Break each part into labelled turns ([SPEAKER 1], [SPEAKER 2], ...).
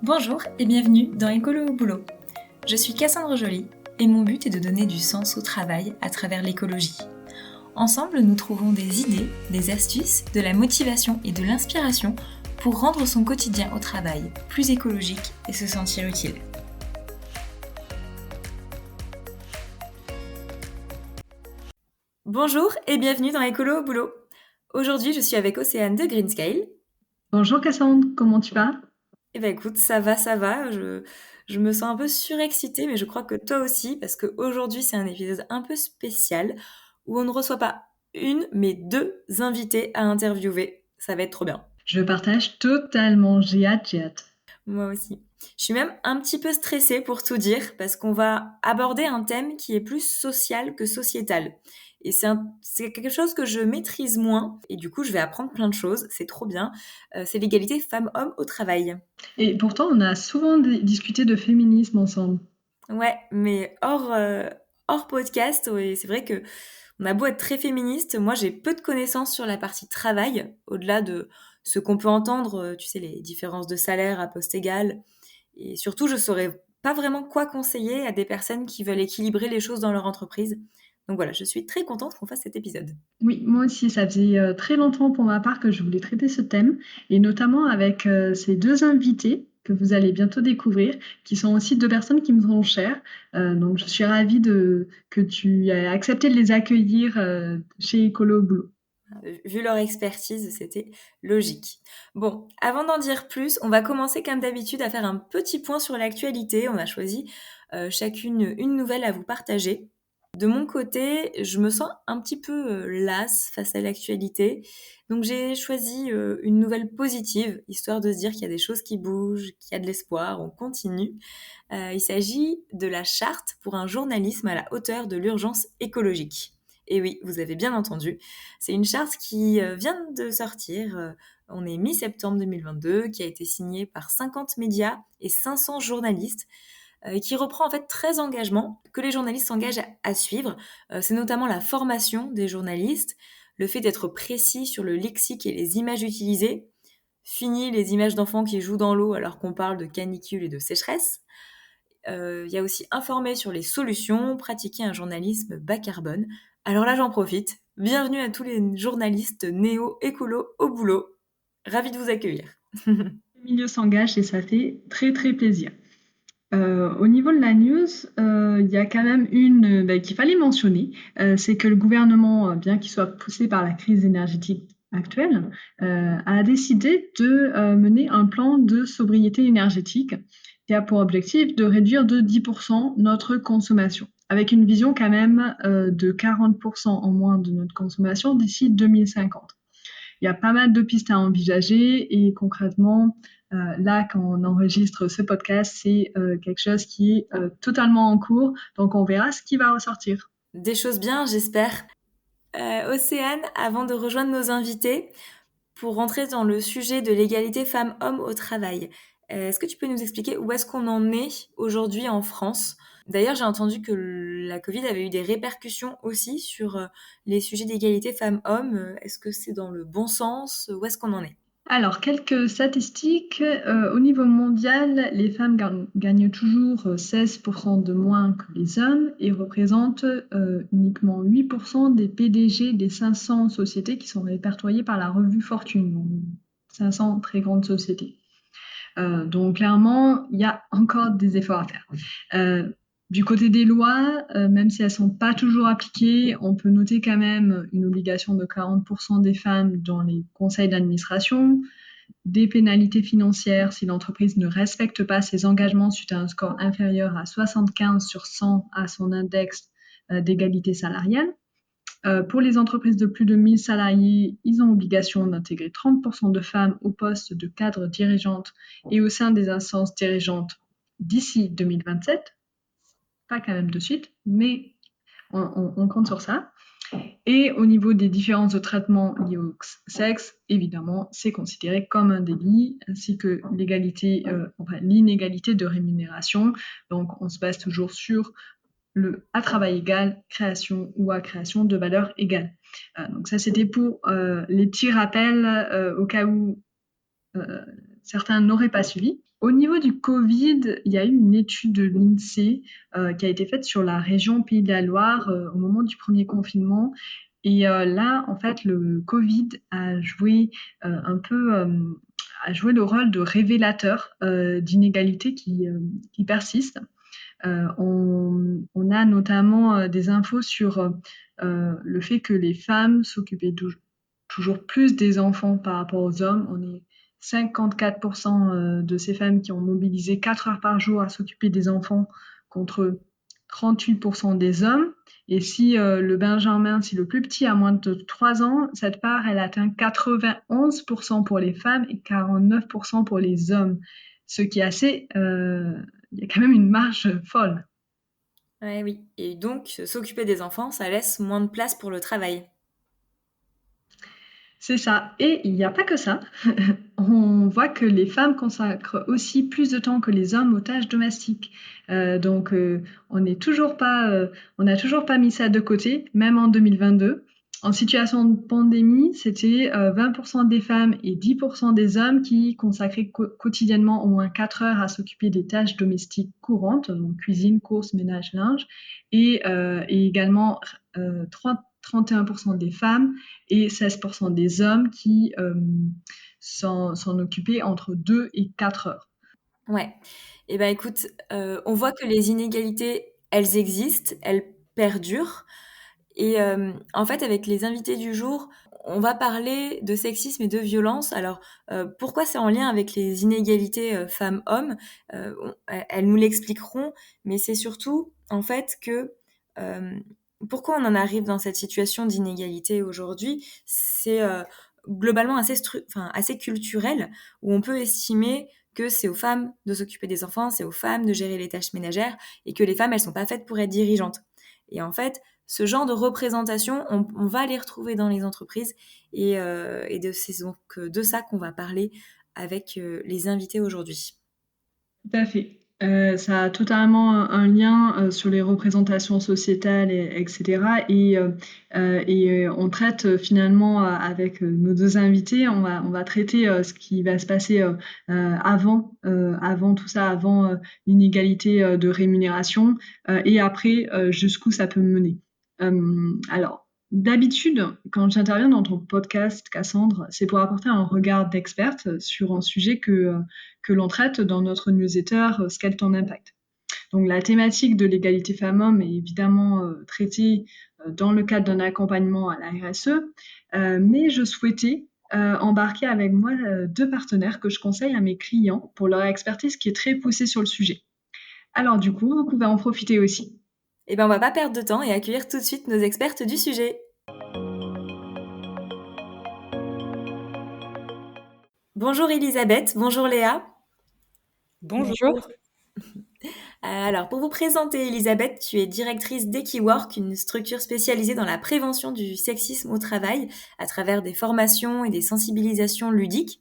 [SPEAKER 1] Bonjour et bienvenue dans Écolo au boulot. Je suis Cassandre Joly et mon but est de donner du sens au travail à travers l'écologie. Ensemble, nous trouvons des idées, des astuces, de la motivation et de l'inspiration pour rendre son quotidien au travail plus écologique et se sentir utile. Bonjour et bienvenue dans Écolo au boulot. Aujourd'hui, je suis avec Océane de Greenscale.
[SPEAKER 2] Bonjour Cassandre, comment tu vas?
[SPEAKER 1] Eh ben écoute, ça va. Je me sens un peu surexcitée, mais je crois que toi aussi, parce qu'aujourd'hui, c'est un épisode un peu spécial où on ne reçoit pas une, mais deux invités à interviewer. Ça va être trop bien.
[SPEAKER 2] Je partage totalement, j'ai hâte.
[SPEAKER 1] Moi aussi. Je suis même un petit peu stressée pour tout dire, parce qu'on va aborder un thème qui est plus social que sociétal. Et c'est quelque chose que je maîtrise moins, et du coup, je vais apprendre plein de choses. C'est trop bien. C'est l'égalité femmes-hommes au travail.
[SPEAKER 2] Et pourtant, on a souvent discuté de féminisme ensemble.
[SPEAKER 1] Ouais, mais hors podcast, ouais, c'est vrai que on a beau être très féministe, moi j'ai peu de connaissances sur la partie travail, au-delà de ce qu'on peut entendre, tu sais, les différences de salaire à poste égal. Et surtout, je saurais pas vraiment quoi conseiller à des personnes qui veulent équilibrer les choses dans leur entreprise. Donc voilà, je suis très contente qu'on fasse cet épisode.
[SPEAKER 2] Oui, moi aussi, ça faisait très longtemps pour ma part que je voulais traiter ce thème, et notamment avec ces deux invités que vous allez bientôt découvrir, qui sont aussi deux personnes qui me sont chères. Donc, je suis ravie que tu aies accepté de les accueillir chez Écolo au Boulot.
[SPEAKER 1] Vu leur expertise, c'était logique. Bon, avant d'en dire plus, on va commencer comme d'habitude à faire un petit point sur l'actualité. On a choisi chacune une nouvelle à vous partager. De mon côté, je me sens un petit peu lasse face à l'actualité. Donc j'ai choisi une nouvelle positive, histoire de se dire qu'il y a des choses qui bougent, qu'il y a de l'espoir, on continue. Il s'agit de la charte pour un journalisme à la hauteur de l'urgence écologique. Et oui, vous avez bien entendu, c'est une charte qui vient de sortir. On est mi-septembre 2022, qui a été signée par 50 médias et 500 journalistes, et qui reprend en fait 13 engagements que les journalistes s'engagent à suivre. C'est notamment la formation des journalistes, le fait d'être précis sur le lexique et les images utilisées, fini les images d'enfants qui jouent dans l'eau alors qu'on parle de canicule et de sécheresse. Il y a aussi informer sur les solutions, pratiquer un journalisme bas carbone. Alors là, j'en profite. Bienvenue à tous les journalistes néo-écolo au boulot. Ravi de vous accueillir.
[SPEAKER 2] Le milieu s'engage et ça fait très très plaisir. Au niveau de la news, il y a quand même une qu'il fallait mentionner, c'est que le gouvernement, bien qu'il soit poussé par la crise énergétique actuelle, a décidé de mener un plan de sobriété énergétique qui a pour objectif de réduire de 10% notre consommation, avec une vision quand même de 40% en moins de notre consommation d'ici 2050. Il y a pas mal de pistes à envisager et concrètement, là, quand on enregistre ce podcast, c'est quelque chose qui est totalement en cours. Donc, on verra ce qui va ressortir.
[SPEAKER 1] Des choses bien, j'espère. Océane, avant de rejoindre nos invités, pour rentrer dans le sujet de l'égalité femmes-hommes au travail, est-ce que tu peux nous expliquer où est-ce qu'on en est aujourd'hui en France? D'ailleurs, j'ai entendu que la Covid avait eu des répercussions aussi sur les sujets d'égalité femmes-hommes. Est-ce que c'est dans le bon sens? Où est-ce qu'on en est?
[SPEAKER 2] Alors, quelques statistiques. Au niveau mondial, les femmes gagnent toujours 16% de moins que les hommes et représentent uniquement 8% des PDG des 500 sociétés qui sont répertoriées par la revue Fortune, donc 500 très grandes sociétés. Donc clairement, il y a encore des efforts à faire. Du côté des lois, même si elles ne sont pas toujours appliquées, on peut noter quand même une obligation de 40% des femmes dans les conseils d'administration, des pénalités financières si l'entreprise ne respecte pas ses engagements suite à un score inférieur à 75 sur 100 à son index d'égalité salariale. Pour les entreprises de plus de 1000 salariés, ils ont obligation d'intégrer 30% de femmes au poste de cadre dirigeante et au sein des instances dirigeantes d'ici 2027. Pas quand même de suite, mais on compte sur ça. Et au niveau des différences de traitement liés au sexe, évidemment, c'est considéré comme un délit, ainsi que l'inégalité de rémunération. Donc, on se base toujours sur le à travail égal, création ou à création de valeur égale. Donc ça, c'était pour les petits rappels au cas où certains n'auraient pas suivi. Au niveau du Covid, il y a eu une étude de l'INSEE qui a été faite sur la région Pays de la Loire au moment du premier confinement. Et là, en fait, le Covid a joué un peu, a joué le rôle de révélateur d'inégalités qui persistent. On a notamment des infos sur le fait que les femmes s'occupaient toujours plus des enfants par rapport aux hommes. On est 54% de ces femmes qui ont mobilisé 4 heures par jour à s'occuper des enfants contre 38% des hommes. Et si le Benjamin, si le plus petit a moins de 3 ans, cette part, elle atteint 91% pour les femmes et 49% pour les hommes. Ce qui est assez, il y a quand même une marge folle.
[SPEAKER 1] Ouais, oui. Et donc, s'occuper des enfants, ça laisse moins de place pour le travail.
[SPEAKER 2] C'est ça. Et il n'y a pas que ça. On voit que les femmes consacrent aussi plus de temps que les hommes aux tâches domestiques. Donc, on n'a toujours pas mis ça de côté, même en 2022. En situation de pandémie, c'était 20% des femmes et 10% des hommes qui consacraient quotidiennement au moins 4 heures à s'occuper des tâches domestiques courantes, donc cuisine, courses, ménage, linge, et également 31% des femmes et 16% des hommes qui s'en occupaient entre 2 et 4 heures.
[SPEAKER 1] Ouais. Et ben écoute, on voit que les inégalités, elles existent, elles perdurent. Et en fait, avec les invités du jour, on va parler de sexisme et de violence. Alors, pourquoi c'est en lien avec les inégalités femmes-hommes? Elles nous l'expliqueront, mais c'est surtout, en fait, que pourquoi on en arrive dans cette situation d'inégalité aujourd'hui? C'est globalement assez culturel, où on peut estimer que c'est aux femmes de s'occuper des enfants, c'est aux femmes de gérer les tâches ménagères, et que les femmes, elles sont pas faites pour être dirigeantes. Et en fait, ce genre de représentation, on va les retrouver dans les entreprises et c'est donc de ça qu'on va parler avec les invités aujourd'hui.
[SPEAKER 2] Tout à fait. Ça a totalement un lien sur les représentations sociétales, etc. Et on traite finalement avec nos deux invités, on va traiter ce qui va se passer avant tout ça, avant l'inégalité de rémunération, et après jusqu'où ça peut mener. Alors, d'habitude, quand j'interviens dans ton podcast, Cassandre, c'est pour apporter un regard d'experte sur un sujet que l'on traite dans notre newsletter Scale ton impact. Donc la thématique de l'égalité femmes-hommes est évidemment traitée dans le cadre d'un accompagnement à la RSE, mais je souhaitais embarquer avec moi deux partenaires que je conseille à mes clients pour leur expertise qui est très poussée sur le sujet. Alors du coup, vous pouvez en profiter aussi.
[SPEAKER 1] Eh ben, on va pas perdre de temps et accueillir tout de suite nos expertes du sujet. Bonjour Elisabeth, bonjour Léa.
[SPEAKER 3] Bonjour.
[SPEAKER 1] Alors, pour vous présenter, Elisabeth, tu es directrice d'Equiwork, une structure spécialisée dans la prévention du sexisme au travail à travers des formations et des sensibilisations ludiques.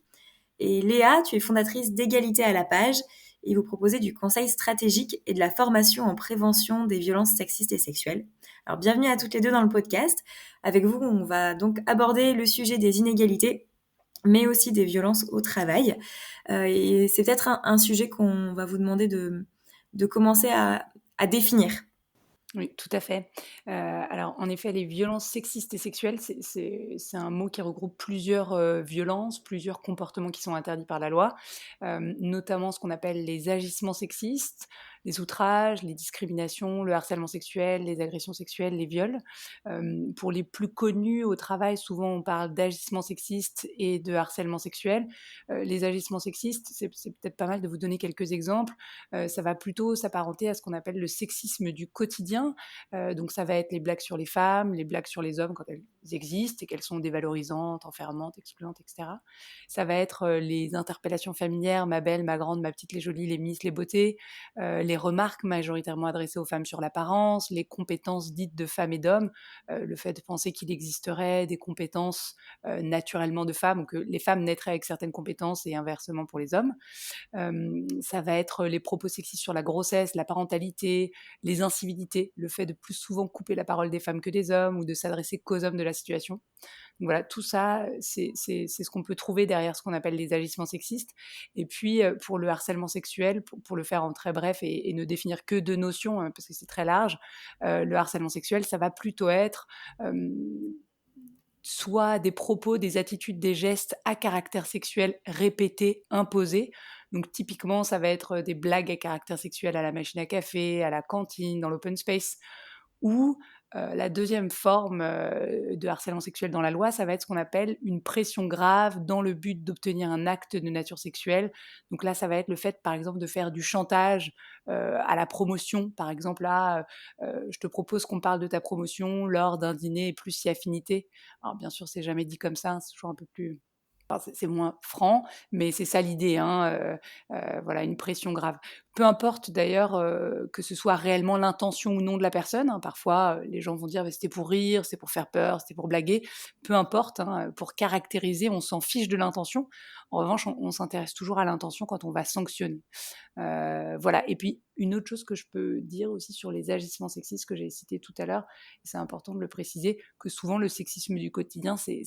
[SPEAKER 1] Et Léa, tu es fondatrice d'Égalité à la page et vous proposez du conseil stratégique et de la formation en prévention des violences sexistes et sexuelles. Alors, bienvenue à toutes les deux dans le podcast. Avec vous, on va donc aborder le sujet des inégalités, mais aussi des violences au travail. Et c'est peut-être un sujet qu'on va vous demander de commencer à définir.
[SPEAKER 3] Oui, tout à fait. Alors, en effet, les violences sexistes et sexuelles, c'est un mot qui regroupe plusieurs violences, plusieurs comportements qui sont interdits par la loi, notamment ce qu'on appelle les agissements sexistes, les outrages, les discriminations, le harcèlement sexuel, les agressions sexuelles, les viols. Pour les plus connus au travail, souvent on parle d'agissements sexistes et de harcèlement sexuel. Les agissements sexistes, c'est peut-être pas mal de vous donner quelques exemples. Ça va plutôt s'apparenter à ce qu'on appelle le sexisme du quotidien. Donc ça va être les blagues sur les femmes, les blagues sur les hommes quand elles existent et qu'elles sont dévalorisantes, enfermantes, excluantes, etc. Ça va être les interpellations familières, ma belle, ma grande, ma petite, les jolies, les miss, les beautés, les remarques majoritairement adressées aux femmes sur l'apparence, les compétences dites de femmes et d'hommes, le fait de penser qu'il existerait des compétences naturellement de femmes, ou que les femmes naîtraient avec certaines compétences et inversement pour les hommes. Ça va être les propos sexistes sur la grossesse, la parentalité, les incivilités, le fait de plus souvent couper la parole des femmes que des hommes ou de s'adresser qu'aux hommes de la situation. Donc voilà, tout ça, c'est ce qu'on peut trouver derrière ce qu'on appelle les agissements sexistes. Et puis, pour le harcèlement sexuel, pour le faire en très bref et ne définir que 2 notions, parce que c'est très large, le harcèlement sexuel, ça va plutôt être, soit des propos, des attitudes, des gestes à caractère sexuel répétés, imposés. Donc typiquement, ça va être des blagues à caractère sexuel à la machine à café, à la cantine, dans l'open space, ou la deuxième forme de harcèlement sexuel dans la loi, ça va être ce qu'on appelle une pression grave dans le but d'obtenir un acte de nature sexuelle. Donc là, ça va être le fait, par exemple, de faire du chantage à la promotion. Par exemple, là, je te propose qu'on parle de ta promotion lors d'un dîner plus si affinité. Alors bien sûr, c'est jamais dit comme ça, hein, c'est toujours un peu plus... Enfin, c'est moins franc, mais c'est ça l'idée, hein, voilà, une pression grave. Peu importe d'ailleurs que ce soit réellement l'intention ou non de la personne, hein, parfois les gens vont dire bah, c'était pour rire, c'était pour faire peur, c'était pour blaguer, peu importe, hein, pour caractériser, on s'en fiche de l'intention. En revanche, on s'intéresse toujours à l'intention quand on va sanctionner. Voilà. Et puis, une autre chose que je peux dire aussi sur les agissements sexistes que j'ai cités tout à l'heure, et c'est important de le préciser, que souvent le sexisme du quotidien, c'est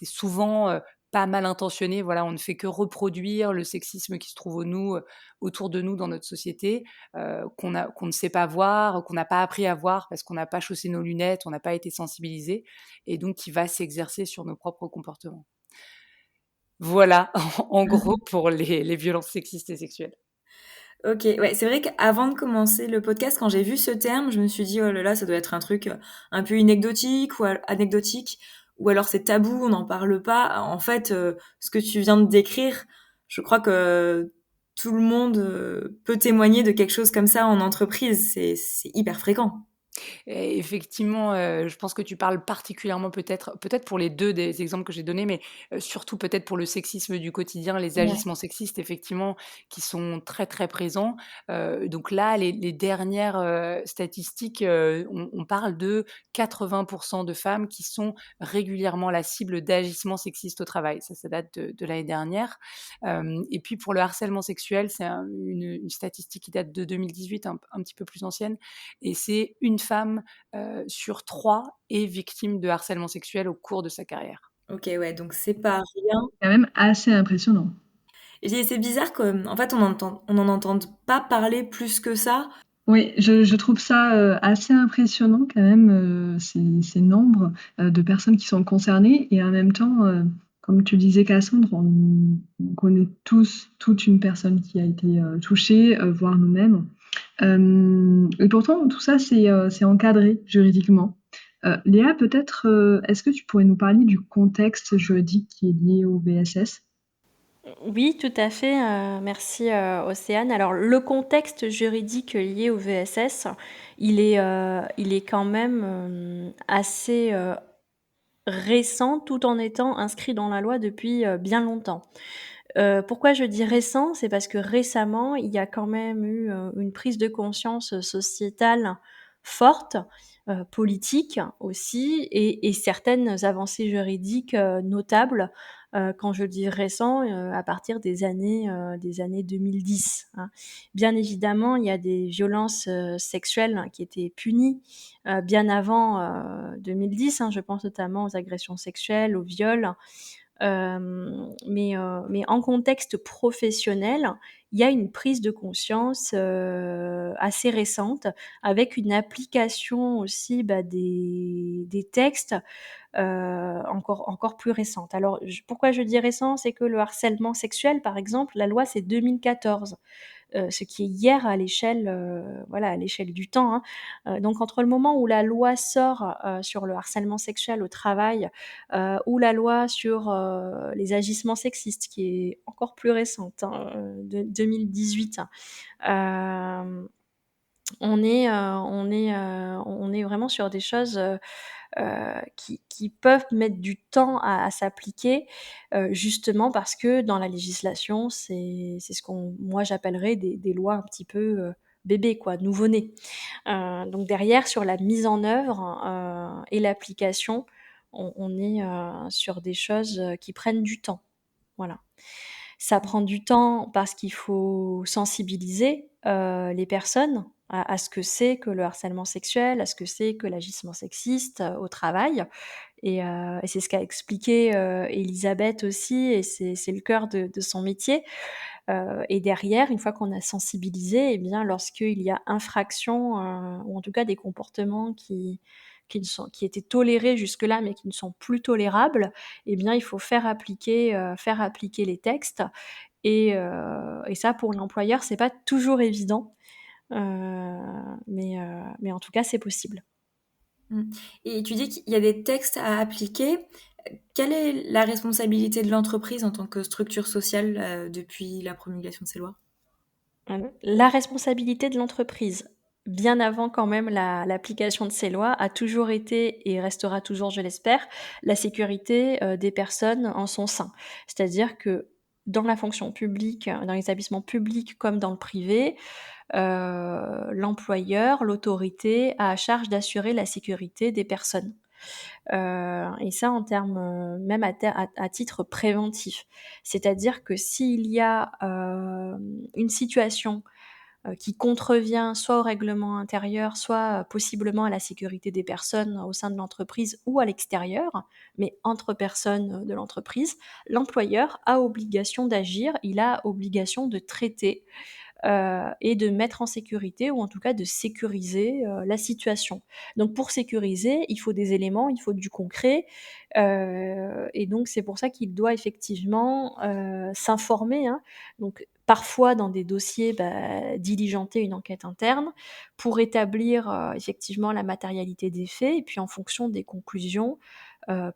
[SPEAKER 3] souvent pas mal intentionné. Voilà, on ne fait que reproduire le sexisme qui se trouve autour de nous dans notre société, qu'on ne sait pas voir, qu'on n'a pas appris à voir parce qu'on n'a pas chaussé nos lunettes, on n'a pas été sensibilisé, et donc qui va s'exercer sur nos propres comportements. Voilà, en gros, pour les violences sexistes et sexuelles.
[SPEAKER 1] OK, ouais, c'est vrai qu'avant de commencer le podcast, quand j'ai vu ce terme, je me suis dit: «Oh là là, ça doit être un truc, un peu anecdotique ou alors c'est tabou, on n'en parle pas». En fait, ce que tu viens de décrire, je crois que tout le monde, peut témoigner de quelque chose comme ça en entreprise. C'est hyper fréquent.
[SPEAKER 3] Et effectivement, je pense que tu parles particulièrement peut-être pour les 2 des exemples que j'ai donnés, mais surtout peut-être pour le sexisme du quotidien, les
[SPEAKER 1] Ouais.
[SPEAKER 3] agissements sexistes effectivement qui sont très, très présents. Donc là, les dernières, statistiques, on parle de 80 de femmes qui sont régulièrement la cible d'agissements sexistes au travail. Ça date de l'année dernière. Et puis pour le harcèlement sexuel, c'est une statistique qui date de 2018, un petit peu plus ancienne, et c'est une femme sur 3 est victime de harcèlement sexuel au cours de sa carrière.
[SPEAKER 1] OK, ouais, donc c'est pas rien.
[SPEAKER 2] Quand même assez impressionnant.
[SPEAKER 1] Et c'est bizarre qu'en fait, on n'en entende pas parler plus que ça.
[SPEAKER 2] Oui, je trouve ça assez impressionnant quand même, ces nombres de personnes qui sont concernées et en même temps, comme tu disais Cassandre, on connaît tous toute une personne qui a été touchée, voire nous-mêmes. Et pourtant, tout ça, c'est encadré juridiquement. Léa, peut-être, est-ce que tu pourrais nous parler du contexte juridique qui est lié au VSS?
[SPEAKER 4] Oui, tout à fait. Merci, Océane. Alors, le contexte juridique lié au VSS, il est quand même assez récent, tout en étant inscrit dans la loi depuis bien longtemps. Pourquoi je dis récent? C'est parce que récemment, il y a quand même eu une prise de conscience sociétale forte, politique aussi, et certaines avancées juridiques notables. Quand je dis récent, à partir des années 2010, hein. Bien évidemment, il y a des violences sexuelles qui étaient punies bien avant 2010, hein. Je pense notamment aux agressions sexuelles, aux viols. Mais en contexte professionnel, il y a une prise de conscience assez récente, avec une application aussi des textes encore plus récente. Alors, pourquoi je dis récent? C'est que le harcèlement sexuel, par exemple, la loi c'est 2014. Ce qui est hier à l'échelle, voilà, à l'échelle du temps, hein. Donc entre le moment où la loi sort, sur le harcèlement sexuel au travail, ou la loi sur, les agissements sexistes qui est encore plus récente, hein, de 2018, hem, on est vraiment sur des choses, qui peuvent mettre du temps à s'appliquer, justement parce que dans la législation, c'est ce qu'on moi j'appellerais des lois un petit peu, bébés quoi, nouveau-nés. Donc derrière sur la mise en œuvre, et l'application, on est, sur des choses, qui prennent du temps. Voilà. Ça prend du temps parce qu'il faut sensibiliser, les personnes à ce que c'est que le harcèlement sexuel, à ce que c'est que l'agissement sexiste au travail. Et c'est ce qu'a expliqué Elisabeth aussi, et c'est le cœur de son métier. Et derrière, une fois qu'on a sensibilisé, eh bien, lorsqu'il y a infraction, ou en tout cas des comportements qui étaient tolérés jusque-là, mais qui ne sont plus tolérables, eh bien, il faut faire appliquer les textes. Et ça, pour l'employeur, c'est pas toujours évident, mais en tout cas, c'est possible.
[SPEAKER 1] Mmh. Et tu dis qu'il y a des textes à appliquer. Quelle est la responsabilité de l'entreprise en tant que structure sociale, depuis la promulgation de ces lois?
[SPEAKER 4] La responsabilité de l'entreprise, bien avant quand même l'application de ces lois, a toujours été et restera toujours, je l'espère, la sécurité, des personnes en son sein. C'est-à-dire que dans la fonction publique, dans les établissements publics comme dans le privé, l'employeur, l'autorité a à charge d'assurer la sécurité des personnes. Et ça en termes, même à titre préventif. C'est-à-dire que s'il y a, une situation, qui contrevient soit au règlement intérieur, soit, possiblement à la sécurité des personnes au sein de l'entreprise ou à l'extérieur, mais entre personnes, de l'entreprise, l'employeur a obligation d'agir, il a obligation de traiter, et de mettre en sécurité ou en tout cas de sécuriser, la situation. Donc pour sécuriser, il faut des éléments, il faut du concret, et donc c'est pour ça qu'il doit effectivement, s'informer, hein. Donc parfois dans des dossiers, diligenter une enquête interne pour établir, effectivement la matérialité des faits et puis en fonction des conclusions,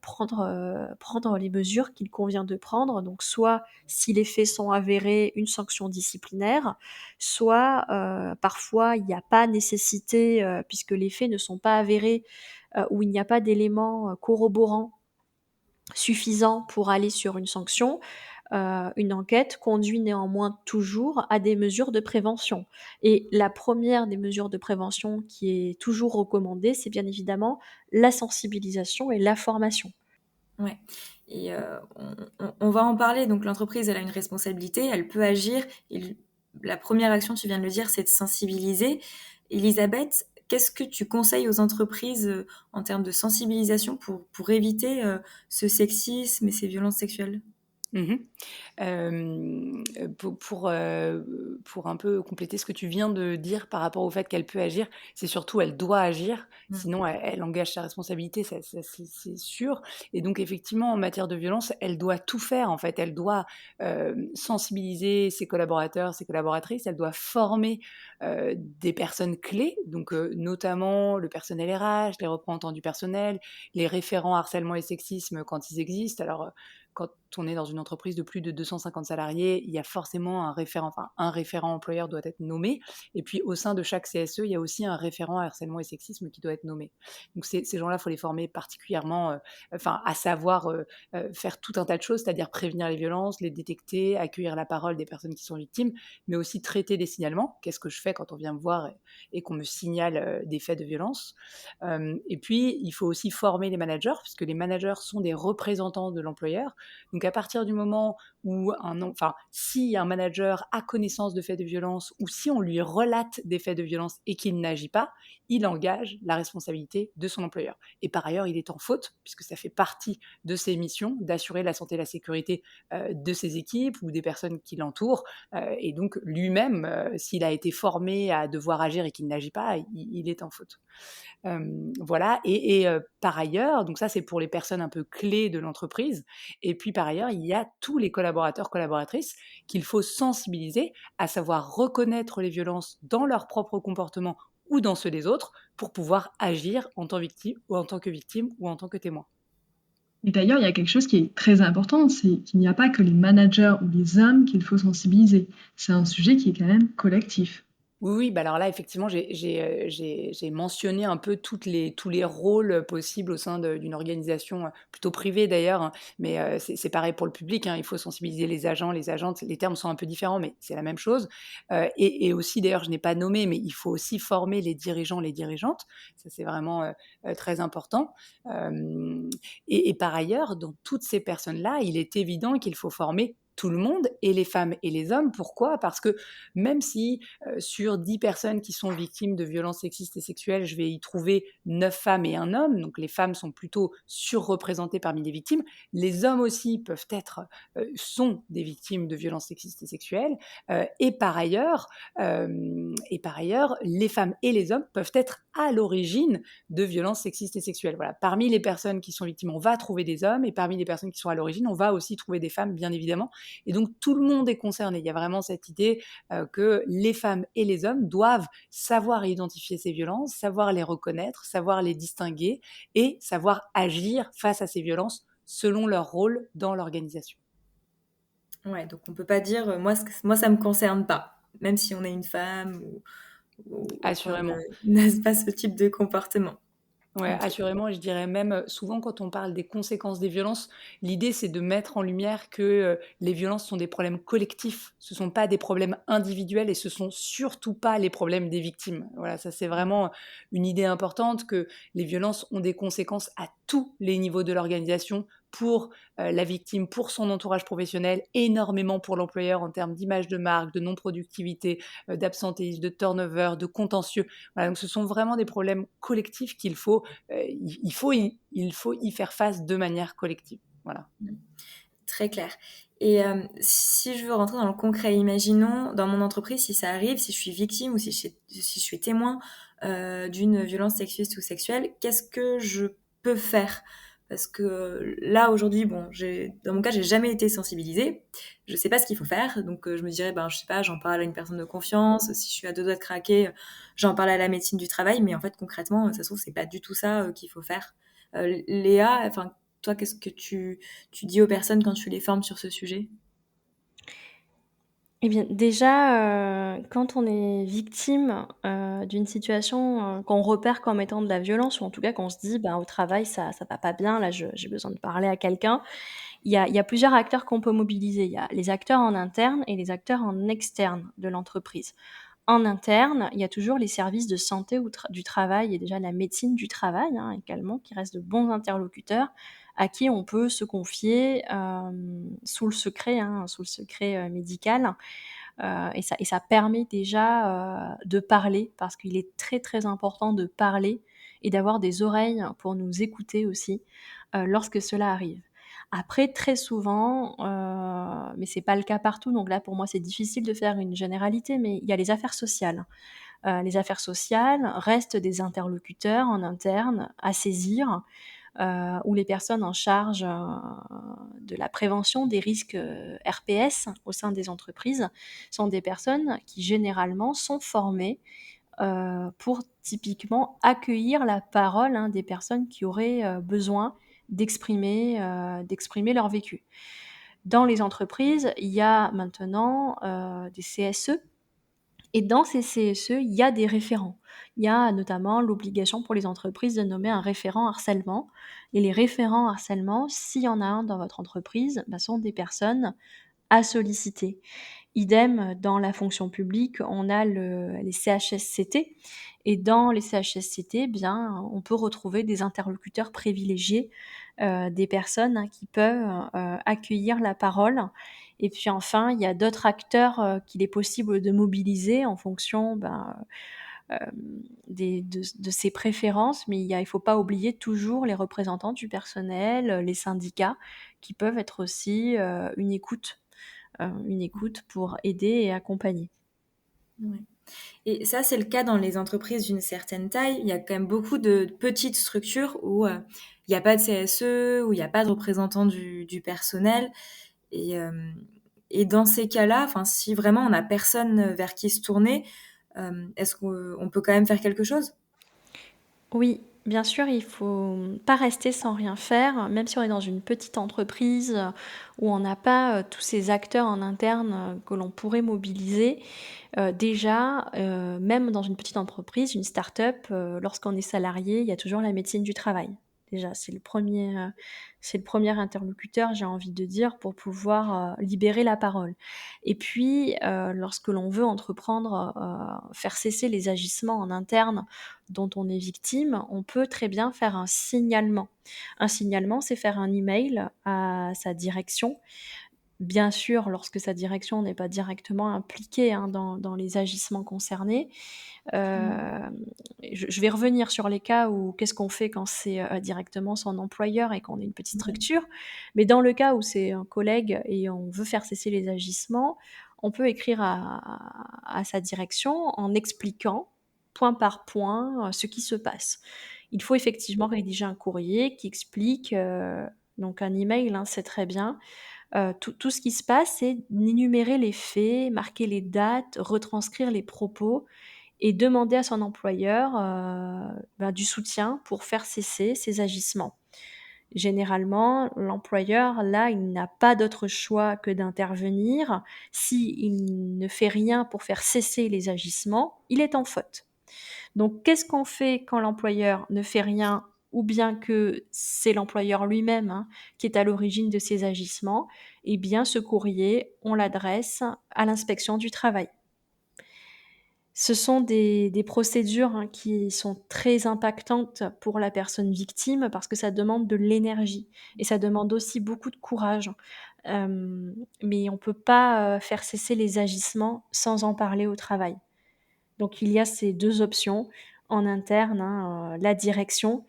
[SPEAKER 4] prendre les mesures qu'il convient de prendre. Donc soit si les faits sont avérés, une sanction disciplinaire, soit, parfois il n'y a pas nécessité, puisque les faits ne sont pas avérés, ou il n'y a pas d'éléments, corroborants suffisants pour aller sur une sanction, une enquête conduit néanmoins toujours à des mesures de prévention. Et la première des mesures de prévention qui est toujours recommandée, c'est bien évidemment la sensibilisation et la formation.
[SPEAKER 1] Ouais. Et on va en parler. Donc l'entreprise, elle a une responsabilité, elle peut agir. La première action, tu viens de le dire, c'est de sensibiliser. Elisabeth, qu'est-ce que tu conseilles aux entreprises en termes de sensibilisation pour éviter ce sexisme et ces violences sexuelles?
[SPEAKER 3] Mmh. Pour un peu compléter ce que tu viens de dire par rapport au fait qu'elle peut agir, c'est surtout elle doit agir,
[SPEAKER 1] Mm.
[SPEAKER 3] sinon elle engage sa responsabilité, ça c'est sûr. Et donc effectivement, en matière de violence, elle doit tout faire en fait. Elle doit, sensibiliser ses collaborateurs, ses collaboratrices, elle doit former, des personnes clés, donc notamment le personnel RH, les représentants du personnel, les référents harcèlement et sexisme quand ils existent. Alors, quand on est dans une entreprise de plus de 250 salariés, il y a forcément un référent employeur doit être nommé. Et puis au sein de chaque CSE, il y a aussi un référent harcèlement et sexisme qui doit être nommé. Donc ces gens-là, il faut les former particulièrement, à savoir faire tout un tas de choses, c'est-à-dire prévenir les violences, les détecter, accueillir la parole des personnes qui sont victimes, mais aussi traiter des signalements. Qu'est-ce que je fais quand on vient me voir et qu'on me signale des faits de violence? Et puis, il faut aussi former les managers, puisque les managers sont des représentants de l'employeur. Donc à partir du moment où si un manager a connaissance de faits de violence ou si on lui relate des faits de violence et qu'il n'agit pas, il engage la responsabilité de son employeur. Et par ailleurs, il est en faute, puisque ça fait partie de ses missions d'assurer la santé et la sécurité de ses équipes ou des personnes qui l'entourent. Et donc lui-même, s'il a été formé à devoir agir et qu'il n'agit pas, il est en faute. Voilà. Et par ailleurs, donc ça c'est pour les personnes un peu clés de l'entreprise. Et puis par ailleurs, il y a tous les collaborateurs, collaboratrices qu'il faut sensibiliser à savoir reconnaître les violences dans leur propre comportement ou dans ceux des autres pour pouvoir agir en tant que victime ou en tant que témoin.
[SPEAKER 2] Et d'ailleurs, il y a quelque chose qui est très important, c'est qu'il n'y a pas que les managers ou les hommes qu'il faut sensibiliser. C'est un sujet qui est quand même collectif.
[SPEAKER 3] Oui, oui, bah, alors là, effectivement, j'ai mentionné un peu tous les rôles possibles au sein d'une organisation plutôt privée d'ailleurs, hein, mais c'est pareil pour le public, hein, il faut sensibiliser les agents, les agentes, les termes sont un peu différents, mais c'est la même chose. Et aussi, d'ailleurs, je n'ai pas nommé, mais il faut aussi former les dirigeants, les dirigeantes, ça c'est vraiment très important. Et par ailleurs, dans toutes ces personnes-là, il est évident qu'il faut former tout le monde, et les femmes et les hommes. Pourquoi ? Parce que même si sur 10 personnes qui sont victimes de violences sexistes et sexuelles, je vais y trouver 9 femmes et un homme, donc les femmes sont plutôt surreprésentées parmi les victimes, les hommes aussi peuvent être, sont des victimes de violences sexistes et sexuelles, et par ailleurs, les femmes et les hommes peuvent être à l'origine de violences sexistes et sexuelles. Voilà. Parmi les personnes qui sont victimes, on va trouver des hommes, et parmi les personnes qui sont à l'origine, on va aussi trouver des femmes, bien évidemment. Et donc, tout le monde est concerné. Il y a vraiment cette idée que les femmes et les hommes doivent savoir identifier ces violences, savoir les reconnaître, savoir les distinguer et savoir agir face à ces violences selon leur rôle dans l'organisation.
[SPEAKER 1] Ouais, donc on peut pas dire moi ça me concerne pas, même si on est une femme ou qu'on
[SPEAKER 3] Assurément.
[SPEAKER 1] n'a pas ce type de comportement.
[SPEAKER 3] Ouais,
[SPEAKER 1] Ok.
[SPEAKER 3] assurément, et je dirais même, souvent quand on parle des conséquences des violences, l'idée c'est de mettre en lumière que les violences sont des problèmes collectifs, ce sont pas des problèmes individuels, et ce sont surtout pas les problèmes des victimes. Voilà, ça c'est vraiment une idée importante, que les violences ont des conséquences à tous les niveaux de l'organisation, pour la victime, pour son entourage professionnel, énormément pour l'employeur en termes d'image de marque, de non-productivité, d'absentéisme, de turnover, de contentieux. Voilà, donc ce sont vraiment des problèmes collectifs qu'il faut, il faut y faire face de manière collective. Voilà.
[SPEAKER 1] Très clair. Et si je veux rentrer dans le concret, imaginons dans mon entreprise, si ça arrive, si je suis victime ou si je suis témoin d'une violence sexiste ou sexuelle, qu'est-ce que je peux faire? Parce que là, aujourd'hui, bon, dans mon cas, j'ai jamais été sensibilisée. Je sais pas ce qu'il faut faire. Donc, je me dirais, ben, je sais pas, j'en parle à une personne de confiance. Si je suis à deux doigts de craquer, j'en parle à la médecine du travail. Mais en fait, concrètement, ça se trouve, c'est pas du tout ça qu'il faut faire. Léa, enfin, toi, qu'est-ce que tu dis aux personnes quand tu les formes sur ce sujet?
[SPEAKER 4] Eh bien, déjà, quand on est victime, d'une situation, qu'on repère comme étant de la violence, ou en tout cas qu'on se dit: «Ben, au travail, ça va pas bien, là, j'ai besoin de parler à quelqu'un». Il y a plusieurs acteurs qu'on peut mobiliser. Il y a les acteurs en interne et les acteurs en externe de l'entreprise. En interne, il y a toujours les services de santé ou du travail, et déjà la médecine du travail, hein, également, qui restent de bons interlocuteurs à qui on peut se confier, sous le secret, médical. Et ça permet déjà, de parler, parce qu'il est très, très important de parler et d'avoir des oreilles pour nous écouter aussi, lorsque cela arrive. Après, très souvent, mais c'est pas le cas partout, donc là, pour moi, c'est difficile de faire une généralité, mais il y a les affaires sociales. Les affaires sociales restent des interlocuteurs en interne à saisir, où les personnes en charge, de la prévention des risques, RPS au sein des entreprises sont des personnes qui généralement sont formées, pour typiquement accueillir la parole, hein, des personnes qui auraient, besoin d'exprimer leur vécu. Dans les entreprises, il y a maintenant, des CSE, et dans ces CSE, il y a des référents. Il y a notamment l'obligation pour les entreprises de nommer un référent harcèlement, et les référents harcèlement, s'il y en a un dans votre entreprise, bah, sont des personnes à solliciter. Idem dans la fonction publique, on a les CHSCT, et dans les CHSCT, bien, on peut retrouver des interlocuteurs privilégiés, des personnes, hein, qui peuvent, accueillir la parole. Et puis enfin, il y a d'autres acteurs, qu'il est possible de mobiliser en fonction, ben, de ses préférences, mais il faut pas oublier toujours les représentants du personnel, les syndicats, qui peuvent être aussi, une écoute pour aider et accompagner.
[SPEAKER 1] Ouais. Et ça, c'est le cas dans les entreprises d'une certaine taille. Il y a quand même beaucoup de petites structures où il n'y a pas de CSE, où il n'y a pas de représentant du personnel. Et, euh, et dans ces cas-là, enfin, si vraiment on n'a personne vers qui se tourner, est-ce qu'on peut quand même faire quelque chose?
[SPEAKER 4] Oui, bien sûr, il faut pas rester sans rien faire, même si on est dans une petite entreprise, où on n'a pas, tous ces acteurs en interne, que l'on pourrait mobiliser. Déjà, même dans une petite entreprise, une start-up, lorsqu'on est salarié, il y a toujours la médecine du travail. Déjà, c'est le premier interlocuteur, j'ai envie de dire, pour pouvoir, libérer la parole. Et puis, lorsque l'on veut entreprendre, faire cesser les agissements en interne dont on est victime, on peut très bien faire un signalement. Un signalement, c'est faire un email à sa direction, bien sûr lorsque sa direction n'est pas directement impliquée, hein, dans les agissements concernés. Je vais revenir sur les cas où qu'est-ce qu'on fait quand c'est, directement son employeur et qu'on est une petite structure. Mais dans le cas où c'est un collègue et on veut faire cesser les agissements, on peut écrire à sa direction en expliquant point par point, ce qui se passe. Il faut effectivement rédiger un courrier qui explique, donc un email, hein, c'est très bien, tout ce qui se passe et énumérer les faits, marquer les dates, retranscrire les propos et demander à son employeur, du soutien pour faire cesser ces agissements. Généralement, l'employeur, là, il n'a pas d'autre choix que d'intervenir. S'il ne fait rien pour faire cesser les agissements, il est en faute. Donc, qu'est-ce qu'on fait quand l'employeur ne fait rien ou bien que c'est l'employeur lui-même, hein, qui est à l'origine de ces agissements? Eh bien, ce courrier, on l'adresse à l'inspection du travail. Ce sont des procédures, hein, qui sont très impactantes pour la personne victime parce que ça demande de l'énergie et ça demande aussi beaucoup de courage. Mais on peut pas, faire cesser les agissements sans en parler au travail. Donc il y a ces 2 options en interne, hein, la direction,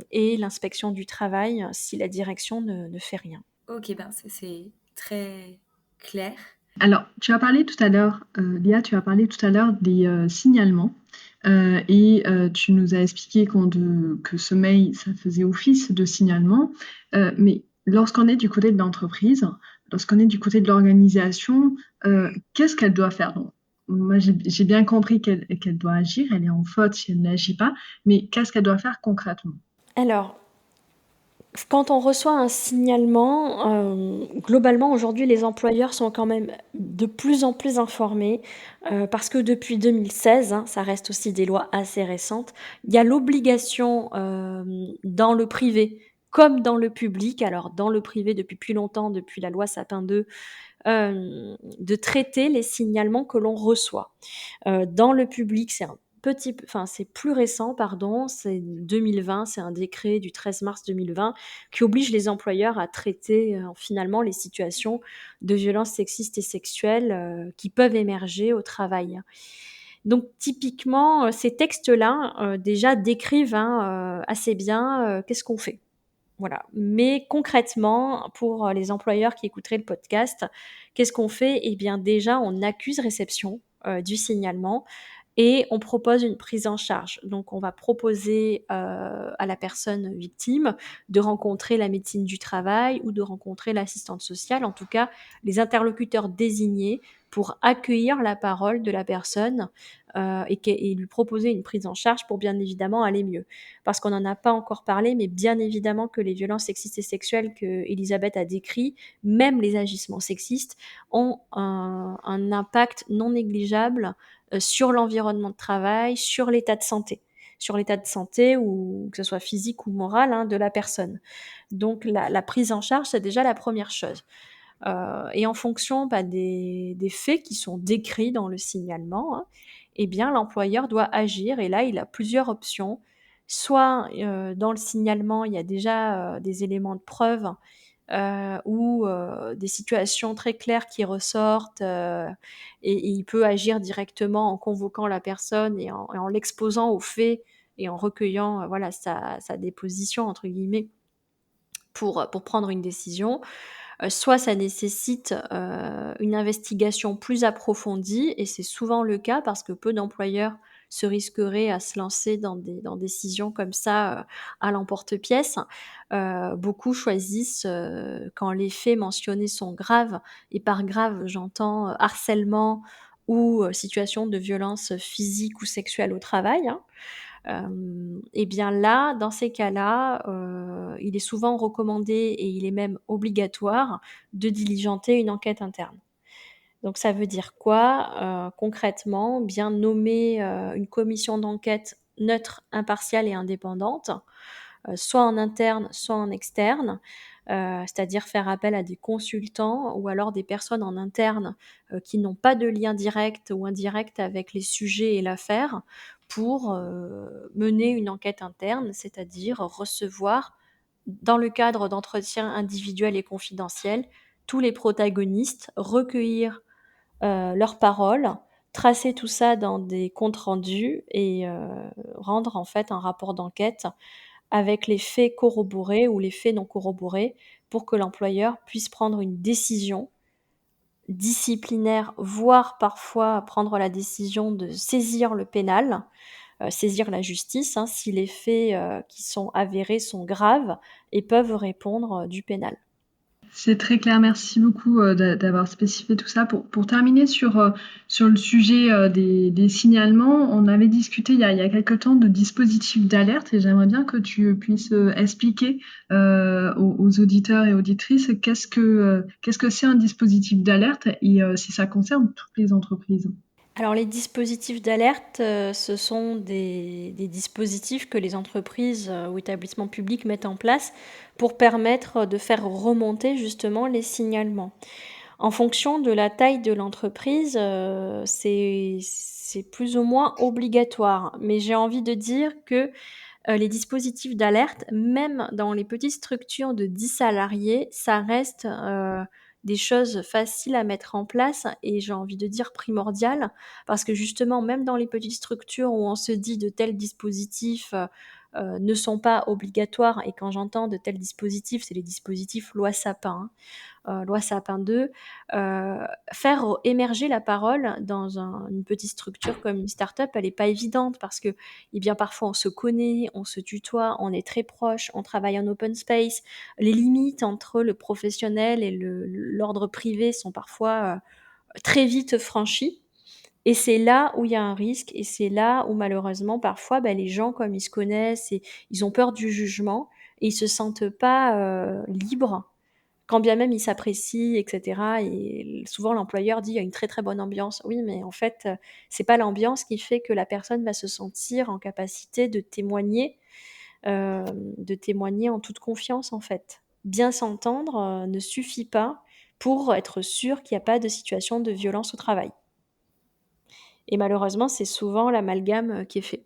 [SPEAKER 4] et l'inspection du travail, si la direction ne fait rien.
[SPEAKER 1] OK, ben, c'est très clair.
[SPEAKER 2] Alors, tu as parlé tout à l'heure, Léa, tu as parlé tout à l'heure des signalements et tu nous as expliqué que ce mail, ça faisait office de signalement. Mais lorsqu'on est du côté de l'entreprise, lorsqu'on est du côté de l'organisation, qu'est-ce qu'elle doit faire? Donc, moi, j'ai bien compris qu'elle doit agir, elle est en faute si elle n'agit pas, mais qu'est-ce qu'elle doit faire concrètement?
[SPEAKER 4] Alors, quand on reçoit un signalement, globalement aujourd'hui les employeurs sont quand même de plus en plus informés, parce que depuis 2016, hein, ça reste aussi des lois assez récentes, il y a l'obligation, dans le privé comme dans le public, alors dans le privé depuis plus longtemps, depuis la loi Sapin 2, de traiter les signalements que l'on reçoit. Dans le public, c'est plus récent, pardon, c'est 2020, c'est un décret du 13 mars 2020 qui oblige les employeurs à traiter, finalement les situations de violences sexistes et sexuelles, qui peuvent émerger au travail. Donc typiquement, ces textes-là, déjà décrivent, hein, assez bien, qu'est-ce qu'on fait. Voilà. Mais concrètement, pour les employeurs qui écouteraient le podcast, qu'est-ce qu'on fait? Eh bien, déjà, on accuse réception du signalement et on propose une prise en charge. Donc, on va proposer à la personne victime de rencontrer la médecine du travail ou de rencontrer l'assistante sociale, en tout cas les interlocuteurs désignés pour accueillir la parole de la personne et lui proposer une prise en charge pour bien évidemment aller mieux. Parce qu'on n'en a pas encore parlé, mais bien évidemment que les violences sexistes et sexuelles que Elisabeth a décrites, même les agissements sexistes, ont un impact non négligeable sur l'environnement de travail, sur l'état de santé ou que ce soit physique ou moral, hein, de la personne. Donc la prise en charge, c'est déjà la première chose. Et en fonction des faits qui sont décrits dans le signalement, hein, eh bien l'employeur doit agir et là il a plusieurs options. Soit dans le signalement il y a déjà des éléments de preuve ou des situations très claires qui ressortent et il peut agir directement en convoquant la personne et en l'exposant aux faits et en recueillant voilà sa déposition entre guillemets pour prendre une décision. Soit ça nécessite une investigation plus approfondie et c'est souvent le cas parce que peu d'employeurs se risqueraient à se lancer dans des décisions comme ça à l'emporte-pièce. Beaucoup choisissent, quand les faits mentionnés sont graves et par grave j'entends harcèlement ou situation de violence physique ou sexuelle au travail, hein. Et bien là, dans ces cas-là, il est souvent recommandé et il est même obligatoire de diligenter une enquête interne. Donc ça veut dire quoi? Concrètement, bien nommer, une commission d'enquête neutre, impartiale et indépendante, soit en interne, soit en externe, c'est-à-dire faire appel à des consultants ou alors des personnes en interne, qui n'ont pas de lien direct ou indirect avec les sujets et l'affaire pour, mener une enquête interne, c'est-à-dire recevoir, dans le cadre d'entretiens individuels et confidentiels, tous les protagonistes, recueillir leurs paroles, tracer tout ça dans des comptes rendus et rendre en fait un rapport d'enquête avec les faits corroborés ou les faits non corroborés pour que l'employeur puisse prendre une décision disciplinaire, voire parfois prendre la décision de saisir le pénal, saisir la justice, hein, si les faits, qui sont avérés sont graves et peuvent répondre, du pénal.
[SPEAKER 2] C'est très clair, merci beaucoup d'avoir spécifié tout ça. Pour terminer sur le sujet des signalements, on avait discuté il y a quelque temps de dispositifs d'alerte et j'aimerais bien que tu puisses expliquer aux auditeurs et auditrices qu'est-ce que c'est un dispositif d'alerte et si ça concerne toutes les entreprises.
[SPEAKER 4] Alors les dispositifs d'alerte, ce sont des dispositifs que les entreprises, ou établissements publics mettent en place pour permettre de faire remonter justement les signalements. En fonction de la taille de l'entreprise, c'est plus ou moins obligatoire. Mais j'ai envie de dire que, les dispositifs d'alerte, même dans les petites structures de 10 salariés, ça reste, des choses faciles à mettre en place et j'ai envie de dire primordiales. Parce que justement, même dans les petites structures où on se dit de tels dispositifs, ne sont pas obligatoires et quand j'entends de tels dispositifs, c'est les dispositifs loi Sapin, loi Sapin 2, faire émerger la parole dans une petite structure comme une start-up, elle n'est pas évidente parce que, eh bien, parfois on se connaît, on se tutoie, on est très proche, on travaille en open space. Les limites entre le professionnel et l'ordre privé sont parfois très vite franchies. Et c'est là où il y a un risque et c'est là où malheureusement parfois les gens comme ils se connaissent et ils ont peur du jugement et ils se sentent pas libres quand bien même ils s'apprécient, et cetera et souvent l'employeur dit: «Il y a une très, très bonne ambiance». Oui, mais en fait, c'est pas l'ambiance qui fait que la personne va se sentir en capacité de témoigner en toute confiance, en fait. Bien s'entendre, ne suffit pas pour être sûr qu'il y a pas de situation de violence au travail et malheureusement, c'est souvent l'amalgame, qui est fait.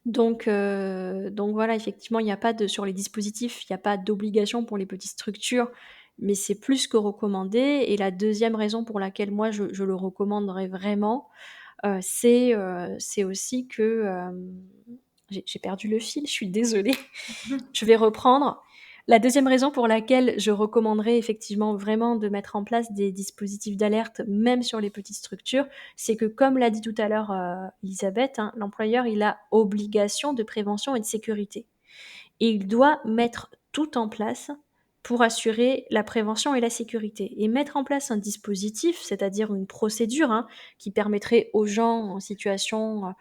[SPEAKER 4] Donc voilà, effectivement, il n'y a pas de sur les dispositifs, il n'y a pas d'obligation pour les petites structures, mais c'est plus que recommandé et la deuxième raison pour laquelle moi je le recommanderais vraiment, c'est aussi que, j'ai perdu le fil, je suis désolée. Je vais reprendre. La deuxième raison pour laquelle je recommanderais effectivement vraiment de mettre en place des dispositifs d'alerte, même sur les petites structures, c'est que comme l'a dit tout à l'heure, Elisabeth, hein, l'employeur, il a obligation de prévention et de sécurité et il doit mettre tout en place pour assurer la prévention et la sécurité et mettre en place un dispositif, c'est-à-dire une procédure, hein, qui permettrait aux gens en situation,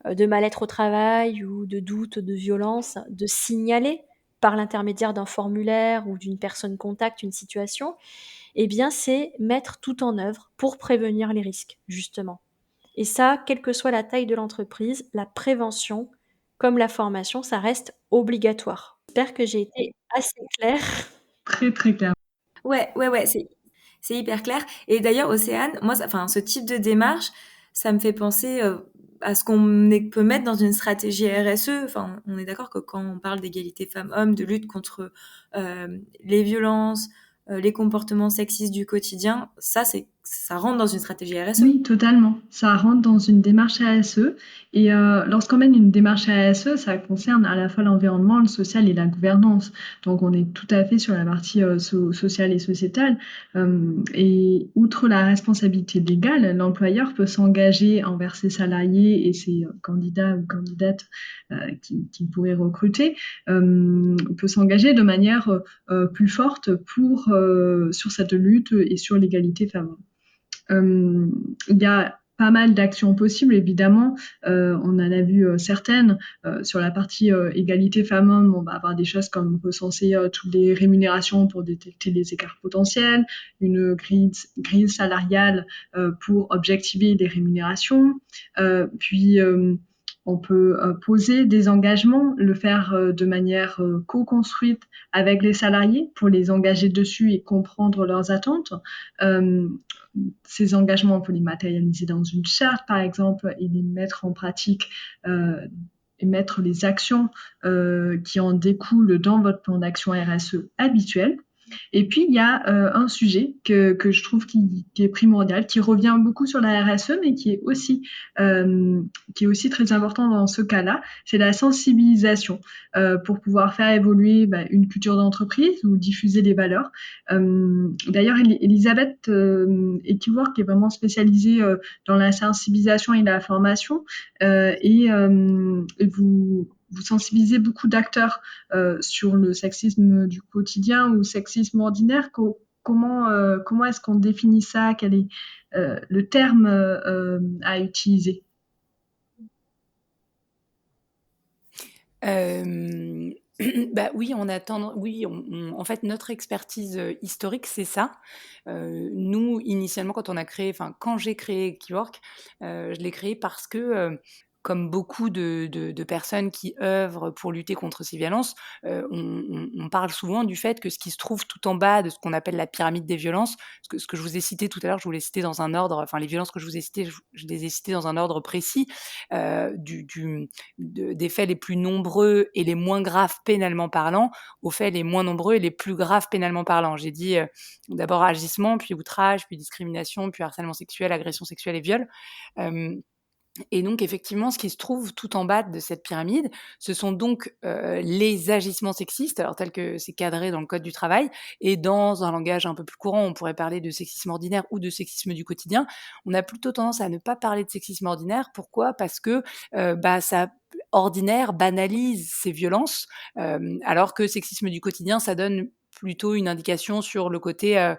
[SPEAKER 4] de mal-être au travail ou de doute, de violence, de signaler par l'intermédiaire d'un formulaire ou d'une personne contact une situation, eh bien, c'est mettre tout en œuvre pour prévenir les risques, justement. Et ça, quelle que soit la taille de l'entreprise, la prévention, comme la formation, ça reste obligatoire. J'espère que j'ai été assez claire.
[SPEAKER 2] Très très clair.
[SPEAKER 1] Ouais, ouais, ouais, c'est hyper clair. Et d'ailleurs, Océane, moi, enfin, ce type de démarche, ça me fait penser à ce peut mettre dans une stratégie RSE. Enfin, on est d'accord que quand on parle d'égalité femmes-hommes, de lutte contre les violences, les comportements sexistes du quotidien, ça rentre dans une stratégie RSE.
[SPEAKER 2] Oui, totalement. Ça rentre dans une démarche ASE. Et lorsqu'on mène une démarche ASE, ça concerne à la fois l'environnement, le social et la gouvernance. Donc, on est tout à fait sur la partie sociale et sociétale. Et outre la responsabilité légale, l'employeur peut s'engager envers ses salariés et ses candidats ou candidates qu'il pourrait recruter, peut s'engager de manière plus forte sur cette lutte et sur l'égalité femmes-hommes. Il y a pas mal d'actions possibles, évidemment. On en a vu certaines. Sur la partie égalité femmes-hommes, on va avoir des choses comme recenser toutes les rémunérations pour détecter les écarts potentiels, une grille salariale pour objectiver les rémunérations. Puis, on peut poser des engagements, le faire de manière co-construite avec les salariés pour les engager dessus et comprendre leurs attentes. Ces engagements, on peut les matérialiser dans une charte, par exemple, et les mettre en pratique et mettre les actions qui en découlent dans votre plan d'action RSE habituel. Et puis, il y a un sujet que je trouve qui est primordial, qui revient beaucoup sur la RSE, mais qui est aussi très important dans ce cas-là, c'est la sensibilisation pour pouvoir faire évoluer une culture d'entreprise ou diffuser les valeurs. D'ailleurs, Elisabeth Equiwork est vraiment spécialisée dans la sensibilisation et la formation et vous sensibilisez beaucoup d'acteurs sur le sexisme du quotidien ou sexisme ordinaire. Comment est-ce qu'on définit ça? Quel est le terme à utiliser?
[SPEAKER 3] Euh, Bah oui, oui, en fait, notre expertise historique, c'est ça. Nous, initialement, quand j'ai créé Keywork, je l'ai créé parce que, comme beaucoup de personnes qui œuvrent pour lutter contre ces violences, on parle souvent du fait que ce qui se trouve tout en bas de ce qu'on appelle la pyramide des violences, ce que je vous ai cité tout à l'heure, je vous l'ai cité dans un ordre, enfin les violences que je vous ai citées, je les ai citées dans un ordre précis, des faits les plus nombreux et les moins graves pénalement parlant aux faits les moins nombreux et les plus graves pénalement parlant. J'ai dit d'abord agissement, puis outrage, puis discrimination, puis harcèlement sexuel, agression sexuelle et viol. Euh, et donc, effectivement, ce qui se trouve tout en bas de cette pyramide, ce sont donc les agissements sexistes, alors tels que c'est cadré dans le Code du travail, et dans un langage un peu plus courant, on pourrait parler de sexisme ordinaire ou de sexisme du quotidien. On a plutôt tendance à ne pas parler de sexisme ordinaire. Pourquoi? Parce que ça ordinaire banalise ces violences, alors que sexisme du quotidien, ça donne plutôt une indication sur le côté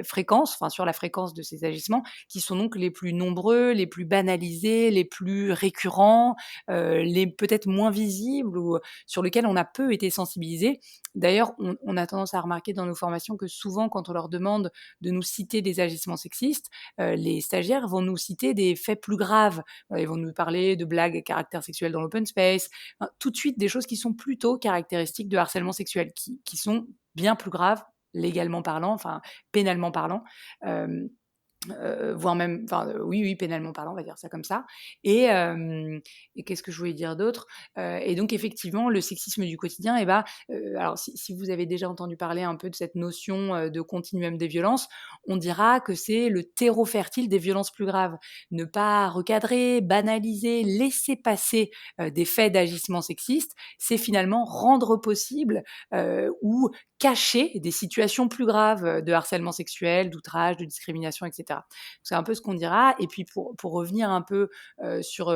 [SPEAKER 3] fréquence, enfin sur la fréquence de ces agissements, qui sont donc les plus nombreux, les plus banalisés, les plus récurrents, les peut-être moins visibles ou sur lesquels on a peu été sensibilisé. D'ailleurs, on a tendance à remarquer dans nos formations que souvent, quand on leur demande de nous citer des agissements sexistes, les stagiaires vont nous citer des faits plus graves. Ils vont nous parler de blagues à caractère sexuel dans l'open space, enfin, tout de suite des choses qui sont plutôt caractéristiques de harcèlement sexuel, qui sont bien plus graves légalement parlant, enfin pénalement parlant, euh, voire même, enfin, oui, pénalement parlant, on va dire ça comme ça. Et, et qu'est-ce que je voulais dire d'autre? Et donc, effectivement, le sexisme du quotidien, alors si vous avez déjà entendu parler un peu de cette notion de continuum des violences, on dira que c'est le terreau fertile des violences plus graves. Ne pas recadrer, banaliser, laisser passer des faits d'agissement sexiste, c'est finalement rendre possible ou cacher des situations plus graves de harcèlement sexuel, d'outrage, de discrimination, etc. C'est un peu ce qu'on dira. Et puis pour revenir un peu sur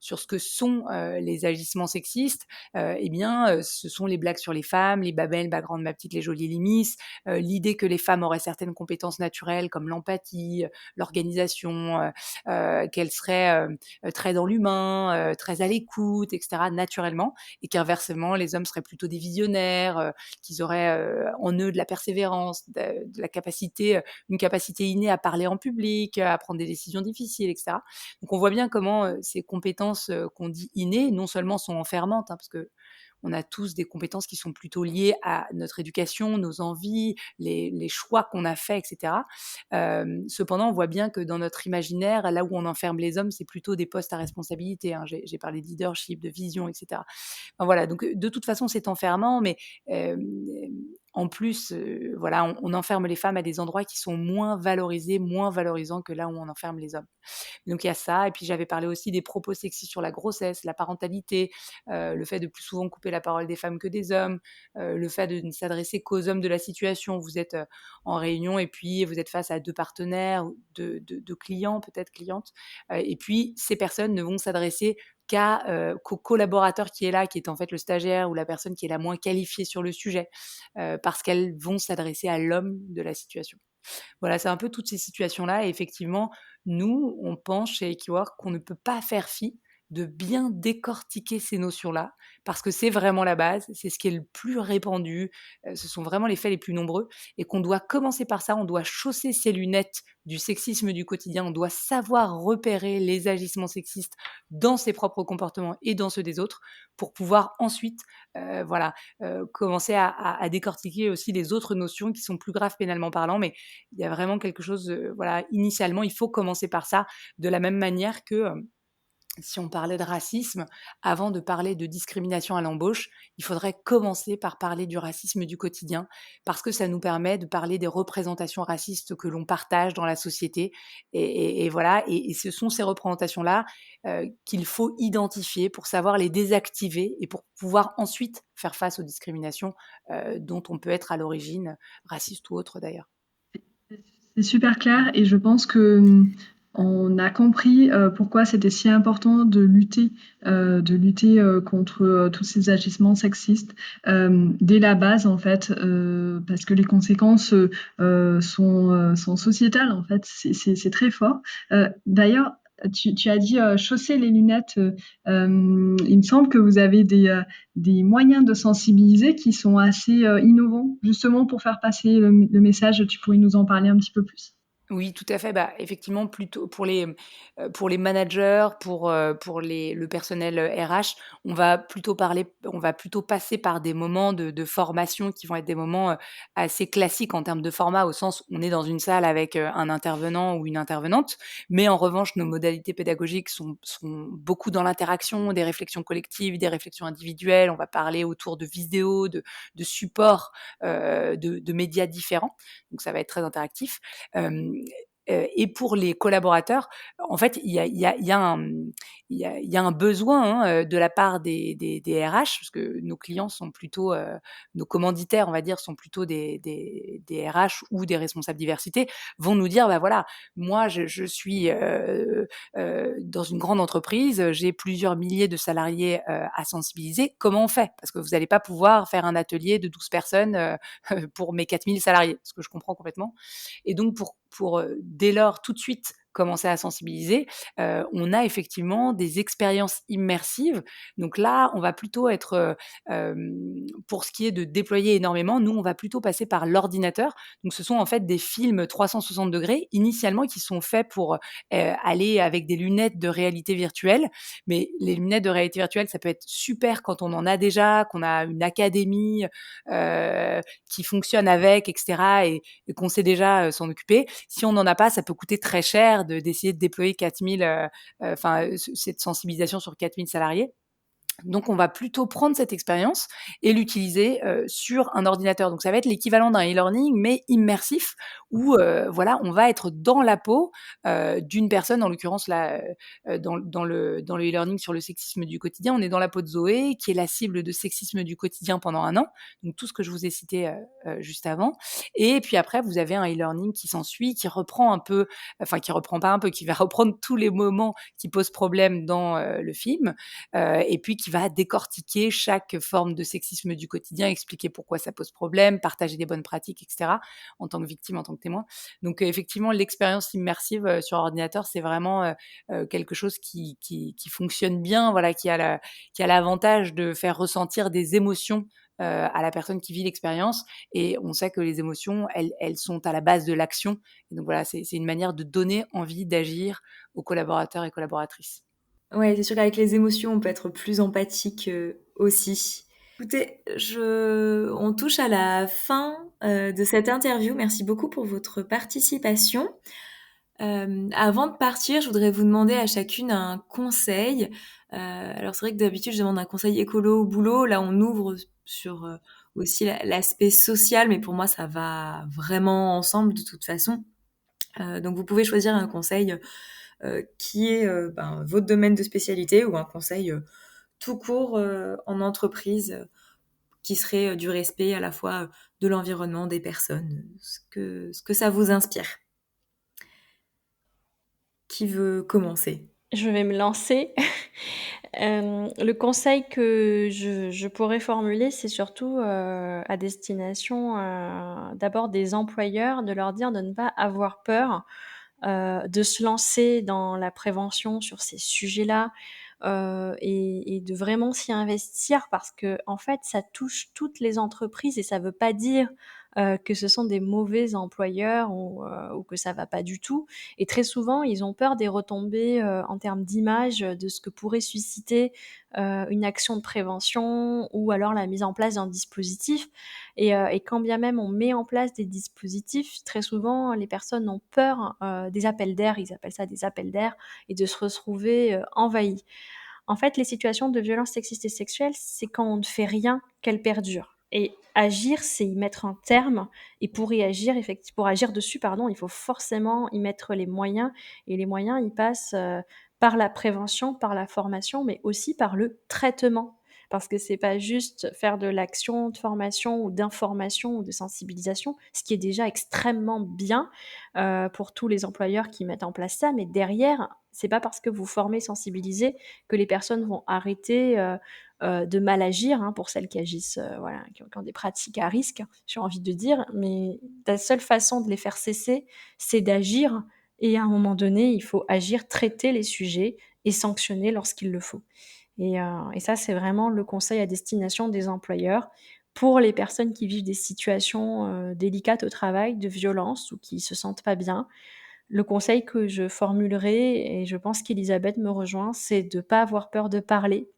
[SPEAKER 3] ce que sont les agissements sexistes, ce sont les blagues sur les femmes, les babelles, ma grande, ma petite, les jolies limisses, l'idée que les femmes auraient certaines compétences naturelles comme l'empathie, l'organisation, qu'elles seraient très dans l'humain, très à l'écoute, etc. naturellement, et qu'inversement les hommes seraient plutôt des visionnaires, qu'ils auraient en eux de la persévérance, de la capacité, une capacité innée à parler en public, à prendre des décisions difficiles, etc. Donc on voit bien comment ces compétences qu'on dit innées, non seulement sont enfermantes, parce que on a tous des compétences qui sont plutôt liées à notre éducation, nos envies, les choix qu'on a faits, etc. Cependant, on voit bien que dans notre imaginaire, là où on enferme les hommes, c'est plutôt des postes à responsabilité. J'ai parlé de leadership, de vision, etc. Enfin, voilà, donc de toute façon, c'est enfermant, mais euh, en plus, voilà, on enferme les femmes à des endroits qui sont moins valorisés, moins valorisants que là où on enferme les hommes. Donc il y a ça, et puis j'avais parlé aussi des propos sexistes sur la grossesse, la parentalité, le fait de plus souvent couper la parole des femmes que des hommes, le fait de ne s'adresser qu'aux hommes de la situation. Vous êtes en réunion et puis vous êtes face à deux partenaires, deux clients, peut-être clientes, et puis ces personnes ne vont s'adresser qu'au collaborateur qui est là, qui est en fait le stagiaire ou la personne qui est la moins qualifiée sur le sujet, parce qu'elles vont s'adresser à l'homme de la situation. Voilà, c'est un peu toutes ces situations-là. Et effectivement, nous, on pense chez Equiwork qu'on ne peut pas faire fi de bien décortiquer ces notions-là, parce que c'est vraiment la base, c'est ce qui est le plus répandu, ce sont vraiment les faits les plus nombreux, et qu'on doit commencer par ça, on doit chausser ses lunettes du sexisme du quotidien, on doit savoir repérer les agissements sexistes dans ses propres comportements et dans ceux des autres, pour pouvoir ensuite commencer à décortiquer aussi les autres notions qui sont plus graves pénalement parlant, mais il y a vraiment quelque chose, initialement, il faut commencer par ça, de la même manière que si on parlait de racisme, avant de parler de discrimination à l'embauche, il faudrait commencer par parler du racisme du quotidien, parce que ça nous permet de parler des représentations racistes que l'on partage dans la société. Et voilà, et ce sont ces représentations-là qu'il faut identifier pour savoir les désactiver et pour pouvoir ensuite faire face aux discriminations dont on peut être à l'origine, raciste ou autre d'ailleurs.
[SPEAKER 2] C'est super clair et je pense que on a compris pourquoi c'était si important de lutter contre tous ces agissements sexistes dès la base en fait, parce que les conséquences sont sociétales en fait. C'est très fort. D'ailleurs, tu as dit chausser les lunettes. Il me semble que vous avez des moyens de sensibiliser qui sont assez innovants, justement pour faire passer le message. Tu pourrais nous en parler un petit peu plus?
[SPEAKER 3] Oui, tout à fait. Bah, effectivement, plutôt pour les managers, pour le personnel RH, on va plutôt passer par des moments de formation qui vont être des moments assez classiques en termes de format, au sens où on est dans une salle avec un intervenant ou une intervenante. Mais en revanche, nos modalités pédagogiques sont beaucoup dans l'interaction, des réflexions collectives, des réflexions individuelles. On va parler autour de vidéos, de supports, de médias différents. Donc, ça va être très interactif. Et pour les collaborateurs, en fait, il y a un besoin de la part des RH, parce que nos clients sont plutôt, nos commanditaires, on va dire, sont plutôt des RH ou des responsables diversité, vont nous dire, bah voilà, moi je suis dans une grande entreprise, j'ai plusieurs milliers de salariés à sensibiliser, comment on fait? Parce que vous n'allez pas pouvoir faire un atelier de 12 personnes pour mes 4000 salariés, ce que je comprends complètement. Et donc pour dès lors tout de suite commencer à sensibiliser, on a effectivement des expériences immersives. Donc là, on va plutôt être, pour ce qui est de déployer énormément, nous, on va plutôt passer par l'ordinateur. Donc ce sont en fait des films 360 degrés, initialement, qui sont faits pour aller avec des lunettes de réalité virtuelle. Mais les lunettes de réalité virtuelle, ça peut être super quand on en a déjà, qu'on a une académie qui fonctionne avec, etc. Et qu'on sait déjà s'en occuper. Si on n'en a pas, ça peut coûter très cher d'essayer de déployer 4000, cette sensibilisation sur 4000 salariés. Donc, on va plutôt prendre cette expérience et l'utiliser sur un ordinateur. Donc, ça va être l'équivalent d'un e-learning, mais immersif, où voilà, on va être dans la peau d'une personne, en l'occurrence là, dans le e-learning sur le sexisme du quotidien, on est dans la peau de Zoé, qui est la cible de sexisme du quotidien pendant 1 an. Donc, tout ce que je vous ai cité juste avant. Et puis après, vous avez un e-learning qui s'ensuit, qui reprend un peu, enfin qui reprend pas un peu, qui va reprendre tous les moments qui posent problème dans le film, et puis qui va décortiquer chaque forme de sexisme du quotidien, expliquer pourquoi ça pose problème, partager des bonnes pratiques, etc., en tant que victime, en tant que témoin. Donc effectivement, l'expérience immersive sur ordinateur, c'est vraiment quelque chose qui fonctionne bien, voilà, qui a l'avantage de faire ressentir des émotions à la personne qui vit l'expérience. Et on sait que les émotions, elles sont à la base de l'action. Et donc voilà, c'est une manière de donner envie d'agir aux collaborateurs et collaboratrices.
[SPEAKER 1] Ouais, c'est sûr qu'avec les émotions, on peut être plus empathique aussi. Écoutez, on touche à la fin de cette interview. Merci beaucoup pour votre participation. Avant de partir, je voudrais vous demander à chacune un conseil. Alors c'est vrai que d'habitude, je demande un conseil écolo au boulot. Là, on ouvre sur aussi l'aspect social, mais pour moi, ça va vraiment ensemble de toute façon. Donc vous pouvez choisir un conseil qui est votre domaine de spécialité ou un conseil tout court en entreprise qui serait du respect à la fois de l'environnement, des personnes, ce que ça vous inspire. Qui veut commencer?
[SPEAKER 4] Je vais me lancer. Le conseil que je pourrais formuler, c'est surtout à destination d'abord des employeurs, de leur dire de ne pas avoir peur de se lancer dans la prévention sur ces sujets-là et de vraiment s'y investir parce que en fait, ça touche toutes les entreprises et ça veut pas dire que ce sont des mauvais employeurs ou que ça va pas du tout. Et très souvent, ils ont peur des retombées en termes d'image, de ce que pourrait susciter une action de prévention ou alors la mise en place d'un dispositif. Et quand bien même on met en place des dispositifs, très souvent les personnes ont peur des appels d'air, ils appellent ça des appels d'air, et de se retrouver envahies. En fait, les situations de violence sexiste et sexuelle, c'est quand on ne fait rien qu'elles perdurent. Et agir, c'est y mettre un terme. Et pour y agir, pour agir dessus, pardon, il faut forcément y mettre les moyens. Et les moyens, ils passent par la prévention, par la formation, mais aussi par le traitement. Parce que c'est pas juste faire de l'action, de formation ou d'information ou de sensibilisation, ce qui est déjà extrêmement bien pour tous les employeurs qui mettent en place ça. Mais derrière, c'est pas parce que vous formez, sensibilisez que les personnes vont arrêter de mal agir, hein, pour celles qui agissent, voilà, qui ont des pratiques à risque, j'ai envie de dire. Mais la seule façon de les faire cesser, c'est d'agir. Et à un moment donné, il faut agir, traiter les sujets et sanctionner lorsqu'il le faut. Et ça, c'est vraiment le conseil à destination des employeurs pour les personnes qui vivent des situations délicates au travail, de violence ou qui se sentent pas bien. Le conseil que je formulerai, et je pense qu'Elisabeth me rejoint, c'est de ne pas avoir peur de parler,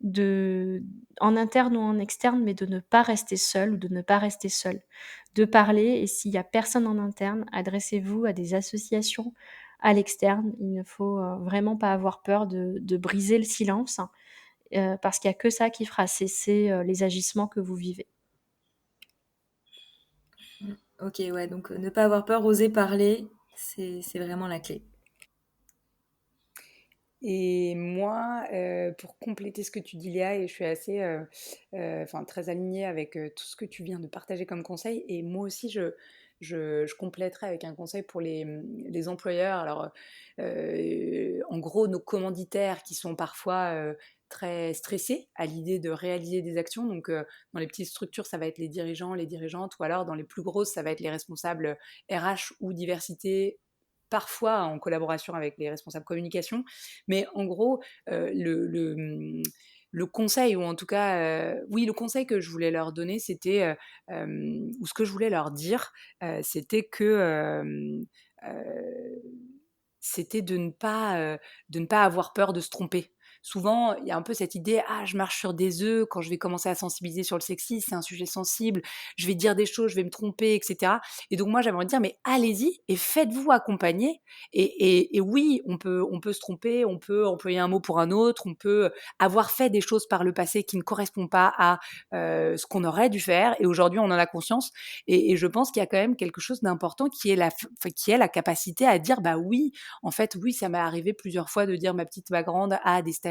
[SPEAKER 4] de en interne ou en externe, mais de ne pas rester seul ou de ne pas rester seul. De parler, et s'il y a personne en interne, adressez-vous à des associations à l'externe. Il ne faut vraiment pas avoir peur de briser le silence, parce qu'il y a que ça qui fera cesser les agissements que vous vivez.
[SPEAKER 1] Ok, ouais, donc ne pas avoir peur, oser parler, c'est vraiment la clé.
[SPEAKER 3] Et moi, pour compléter ce que tu dis, Léa, et je suis assez, très alignée avec tout ce que tu viens de partager comme conseil. Et moi aussi, je compléterai avec un conseil pour les employeurs. Alors, en gros, nos commanditaires qui sont parfois très stressés à l'idée de réaliser des actions. Donc, dans les petites structures, ça va être les dirigeants, les dirigeantes, ou alors dans les plus grosses, ça va être les responsables RH ou diversité, parfois en collaboration avec les responsables communication. Mais en gros, le conseil, ou en tout cas, oui, le conseil que je voulais leur donner, c'était, ou ce que je voulais leur dire, c'était que c'était de ne pas avoir peur de se tromper. Souvent, il y a un peu cette idée, ah, je marche sur des œufs quand je vais commencer à sensibiliser sur le sexisme, c'est un sujet sensible, je vais dire des choses, je vais me tromper, etc. Et donc moi, j'aimerais dire, mais allez-y et faites-vous accompagner. Et oui, on peut se tromper, on peut employer un mot pour un autre, on peut avoir fait des choses par le passé qui ne correspondent pas à ce qu'on aurait dû faire. Et aujourd'hui, on en a conscience. Et je pense qu'il y a quand même quelque chose d'important qui est la capacité à dire, bah oui, en fait, oui, ça m'est arrivé plusieurs fois de dire ma petite, ma grande à des stagiaires.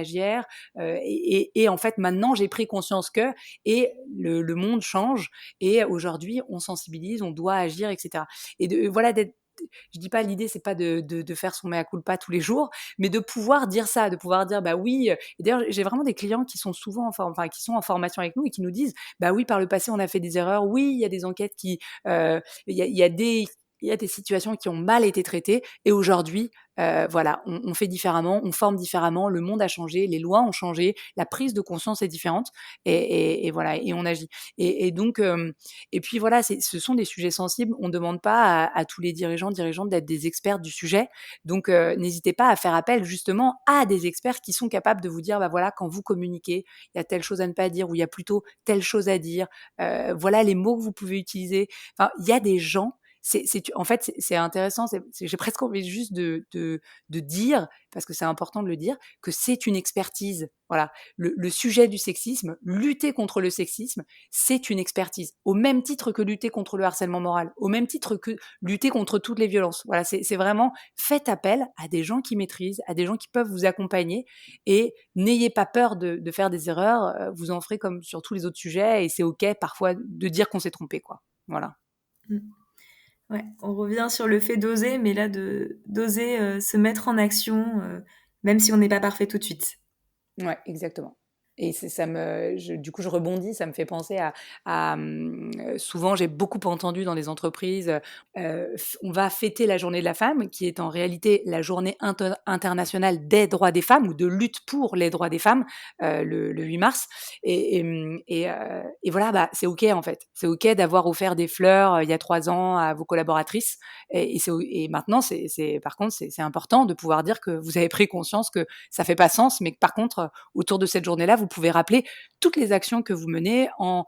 [SPEAKER 3] Et en fait, maintenant, j'ai pris conscience que, et le monde change. Et aujourd'hui, on sensibilise, on doit agir, etc. Et voilà, je dis pas, l'idée, c'est pas de faire son mea culpa tous les jours, mais de pouvoir dire ça, de pouvoir dire, bah oui. Et d'ailleurs, j'ai vraiment des clients qui sont souvent, qui sont en formation avec nous et qui nous disent, bah oui, par le passé, on a fait des erreurs. Oui, il y a des enquêtes il y a des situations qui ont mal été traitées, et aujourd'hui, voilà, on fait différemment, on forme différemment, le monde a changé, les lois ont changé, la prise de conscience est différente, et voilà, et on agit. Et donc, et puis voilà, ce sont des sujets sensibles. On ne demande pas à tous les dirigeants, dirigeantes d'être des experts du sujet. Donc, n'hésitez pas à faire appel justement à des experts qui sont capables de vous dire, bah voilà, quand vous communiquez, il y a telle chose à ne pas dire, ou il y a plutôt telle chose à dire. Voilà les mots que vous pouvez utiliser. Enfin, il y a des gens. En fait, c'est intéressant. J'ai presque envie juste de dire, parce que c'est important de le dire, que c'est une expertise. Voilà, le sujet du sexisme, lutter contre le sexisme, c'est une expertise. Au même titre que lutter contre le harcèlement moral, au même titre que lutter contre toutes les violences. Voilà, c'est vraiment, faites appel à des gens qui maîtrisent, à des gens qui peuvent vous accompagner, et n'ayez pas peur de faire des erreurs. Vous en ferez comme sur tous les autres sujets, et c'est ok parfois de dire qu'on s'est trompé, quoi. Voilà.
[SPEAKER 1] Mmh. Ouais, on revient sur le fait d'oser, mais là, d'oser se mettre en action, même si on n'est pas parfait tout de suite.
[SPEAKER 3] Ouais, exactement. Et du coup, je rebondis, ça me fait penser souvent, j'ai beaucoup entendu dans les entreprises, on va fêter la journée de la femme, qui est en réalité la journée internationale des droits des femmes ou de lutte pour les droits des femmes, le 8 mars. Et voilà, c'est OK en fait. C'est OK d'avoir offert des fleurs il y a 3 ans à vos collaboratrices. Et maintenant, par contre, c'est important de pouvoir dire que vous avez pris conscience que ça fait pas sens, mais que par contre, autour de cette journée-là, vous pouvez rappeler toutes les actions que vous menez en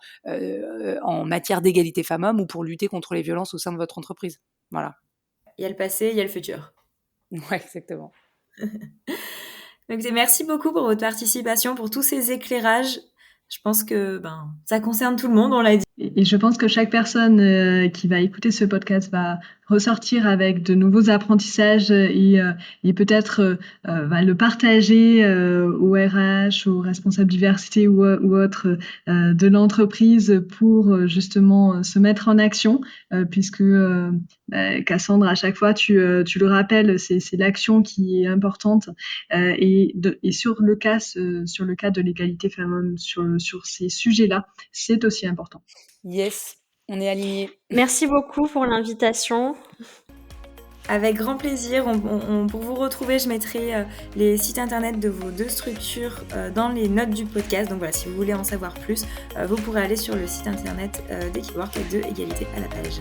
[SPEAKER 3] matière d'égalité femmes-hommes ou pour lutter contre les violences au sein de votre entreprise. Voilà.
[SPEAKER 1] Il y a le passé, il y a le futur.
[SPEAKER 3] Ouais, exactement.
[SPEAKER 1] Donc, merci beaucoup pour votre participation, pour tous ces éclairages. Je pense que ça concerne tout le monde, on l'a dit.
[SPEAKER 2] Et je pense que chaque personne qui va écouter ce podcast va ressortir avec de nouveaux apprentissages et peut-être va le partager au RH, aux responsables diversité ou autres de l'entreprise pour justement se mettre en action, puisque Cassandre, à chaque fois, tu le rappelles, c'est l'action qui est importante. Et sur le cas de l'égalité femmes-hommes, sur ces sujets-là, c'est aussi important.
[SPEAKER 3] Yes, on est alignés.
[SPEAKER 4] Merci beaucoup pour l'invitation.
[SPEAKER 1] Avec grand plaisir. Pour vous retrouver, je mettrai les sites internet de vos 2 structures dans les notes du podcast. Donc voilà, si vous voulez en savoir plus, vous pourrez aller sur le site internet d'Equiwork et de Égalité à la page.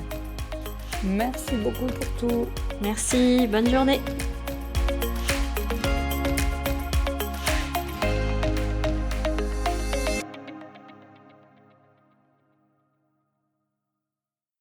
[SPEAKER 3] Merci beaucoup pour tout.
[SPEAKER 4] Merci, bonne journée.